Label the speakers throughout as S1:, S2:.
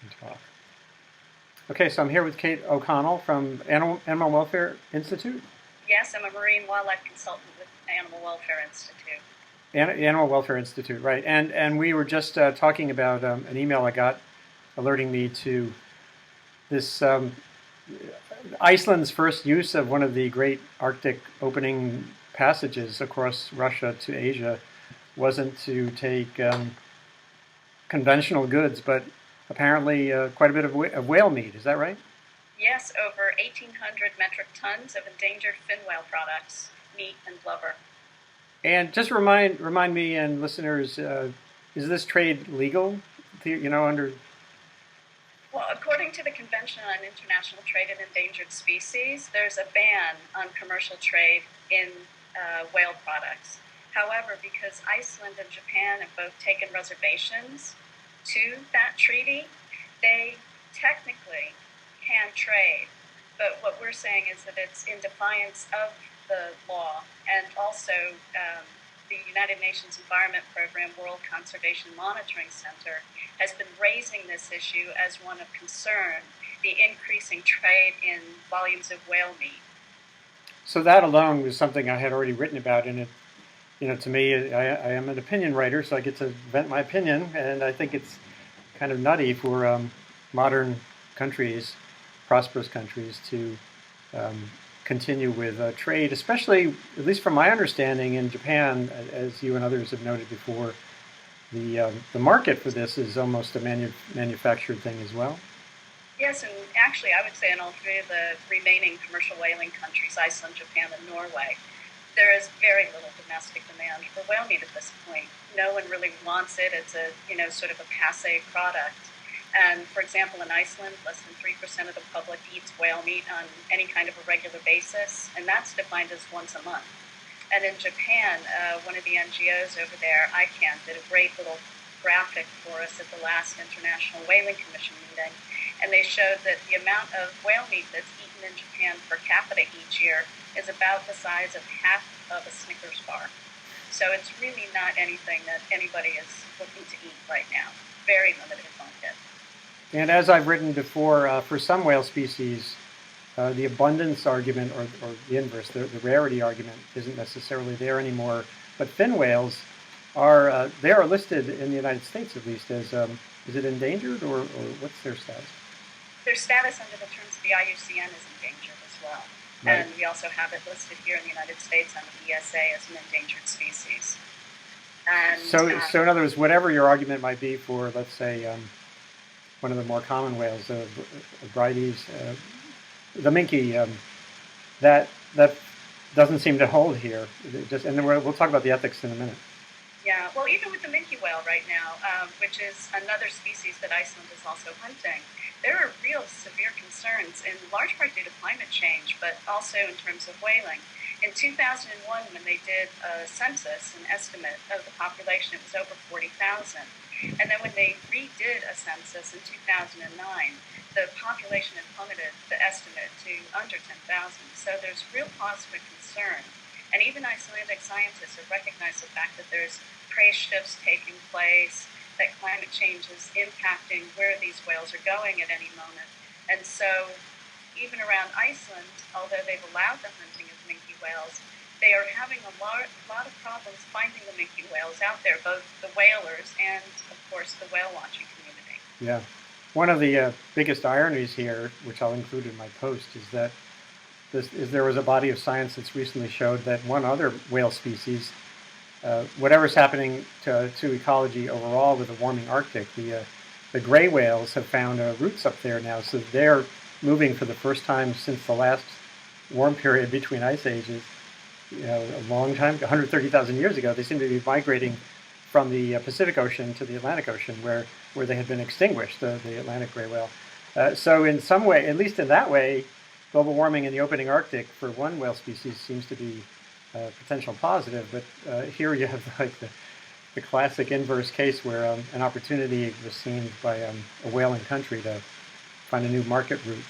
S1: and talk. Okay, so I'm here with Kate O'Connell from Animal Welfare Institute.
S2: Yes, I'm a marine wildlife consultant with Animal Welfare Institute.
S1: Animal Welfare Institute, right. And we were just talking about an email I got alerting me to this Iceland's first use of one of the great Arctic opening passages across Russia to Asia wasn't to take conventional goods, but apparently quite a bit of whale meat. Is that right?
S2: Yes, over 1,800 metric tons of endangered fin whale products, meat and blubber.
S1: And just remind me and listeners, is this trade legal? Under.
S2: Well, according to the Convention on International Trade in Endangered Species, there's a ban on commercial trade in whale products. However, because Iceland and Japan have both taken reservations to that treaty, they technically can trade. But what we're saying is that it's in defiance of the law, and also the United Nations Environment Program World Conservation Monitoring Center has been raising this issue as one of concern, the increasing trade in volumes of whale meat.
S1: So that alone was something I had already written about, and to me, I am an opinion writer, so I get to vent my opinion, and I think it's kind of nutty for modern countries, prosperous countries, to continue with trade, especially, at least from my understanding, in Japan, as you and others have noted before, the market for this is almost a manufactured thing as well.
S2: Yes, and actually I would say in all three of the remaining commercial whaling countries, Iceland, Japan, and Norway, there is very little domestic demand for whale meat at this point. No one really wants it. It's a sort of a passé product. And for example, in Iceland, less than 3% of the public eats whale meat on any kind of a regular basis, and that's defined as once a month. And in Japan, one of the NGOs over there, IUCN, did a great little graphic for us at the last International Whaling Commission meeting, and they showed that the amount of whale meat that's eaten in Japan per capita each year is about the size of half of a Snickers bar. So it's really not anything that anybody is looking to eat right now. Very limited market.
S1: And as I've written before, for some whale species, the abundance argument, or the inverse, the rarity argument, isn't necessarily there anymore. But fin whales they are listed in the United States, at least, as is it endangered, or what's their status?
S2: Their status under the terms of the IUCN is endangered as well. Right. And we also have it listed here in the United States under the ESA as an endangered species. And,
S1: so in other words, whatever your argument might be for, let's say, one of the more common whales, Brides, the Minke, that doesn't seem to hold here. And then we'll talk about the ethics in a minute.
S2: Yeah, well, even with the Minke whale right now, which is another species that Iceland is also hunting, there are real severe concerns, in large part due to climate change, but also in terms of whaling. In 2001, when they did a census, an estimate of the population, it was over 40,000. And then when they redid a census in 2009, the population had plummeted, the estimate, to under 10,000. So there's real cause for concern. And even Icelandic scientists have recognized the fact that there's prey shifts taking place, that climate change is impacting where these whales are going at any moment. And so even around Iceland, although they've allowed the hunting of Minke whales, they are having a lot of problems finding the Minke whales out there, both the whalers and, of course, the whale watching community.
S1: Yeah. One of the biggest ironies here, which I'll include in my post, is that there was a body of science that's recently showed that one other whale species, whatever's happening to ecology overall with the warming Arctic, the gray whales have found roots up there now, so they're moving for the first time since the last warm period between ice ages, a long time, 130,000 years ago. They seem to be migrating from the Pacific Ocean to the Atlantic Ocean, where they had been extinguished, the Atlantic gray whale. So in some way, at least in that way, global warming in the opening Arctic for one whale species seems to be a potential positive. But here you have like the classic inverse case where an opportunity was seen by a whaling country to find a new market route.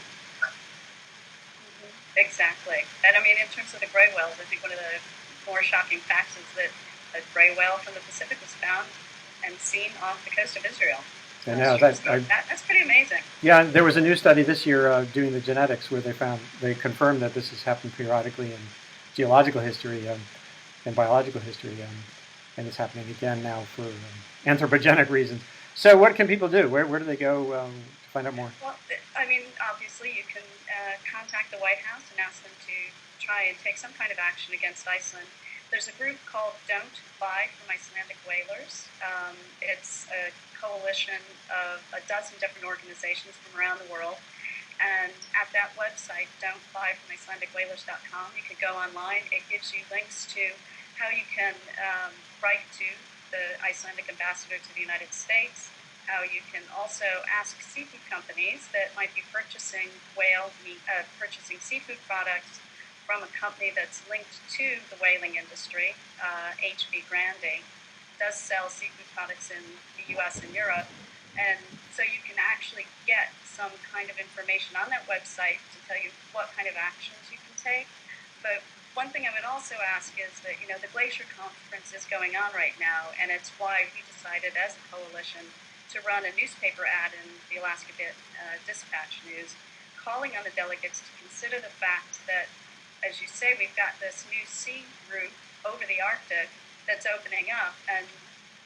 S2: Exactly. And I mean, in terms of the gray whales, I think one of the more shocking facts is that a gray whale from the Pacific was found and seen off the coast of Israel.
S1: I know.
S2: That's pretty amazing.
S1: Yeah, there was a new study this year doing the genetics where they confirmed that this has happened periodically in geological history and biological history, and it's happening again now for anthropogenic reasons. So, what can people do? Where do they go to find out more?
S2: Well, I mean, obviously, you can contact the White House and ask them to try and take some kind of action against Iceland. There's a group called Don't Buy from Icelandic Whalers. It's a coalition of a dozen different organizations from around the world. And at that website, don'tbuyfromicelandicwhalers.com, you can go online. It gives you links to how you can write to the Icelandic ambassador to the United States, how you can also ask seafood companies that might be purchasing purchasing seafood products from a company that's linked to the whaling industry. HB Grande does sell seafood products in the U.S. and Europe, and so you can actually get some kind of information on that website to tell you what kind of actions you can take. But one thing I would also ask is that, the Glacier Conference is going on right now, and it's why we decided as a coalition to run a newspaper ad in the Alaska Dispatch News, calling on the delegates to consider the fact that, as you say, we've got this new sea route over the Arctic that's opening up, and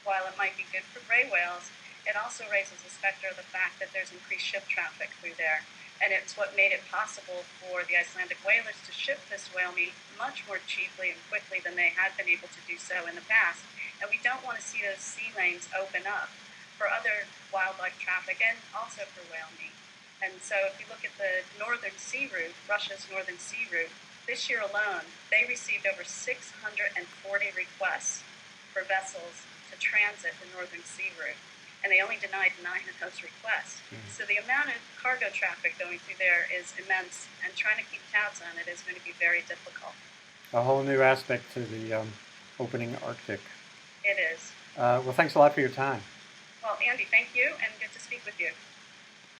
S2: while it might be good for gray whales, it also raises the specter of the fact that there's increased ship traffic through there. And it's what made it possible for the Icelandic whalers to ship this whale meat much more cheaply and quickly than they had been able to do so in the past. And we don't want to see those sea lanes open up for other wildlife traffic and also for whale meat. And so if you look at the northern sea route, Russia's northern sea route, this year alone, they received over 640 requests for vessels to transit the northern sea route. And they only denied 9 of those requests. So the amount of cargo traffic going through there is immense, and trying to keep tabs on it is going to be very difficult.
S1: A whole new aspect to the opening Arctic.
S2: It is.
S1: Well, thanks a lot for your time.
S2: Well, Andy, thank you, and good to speak with you.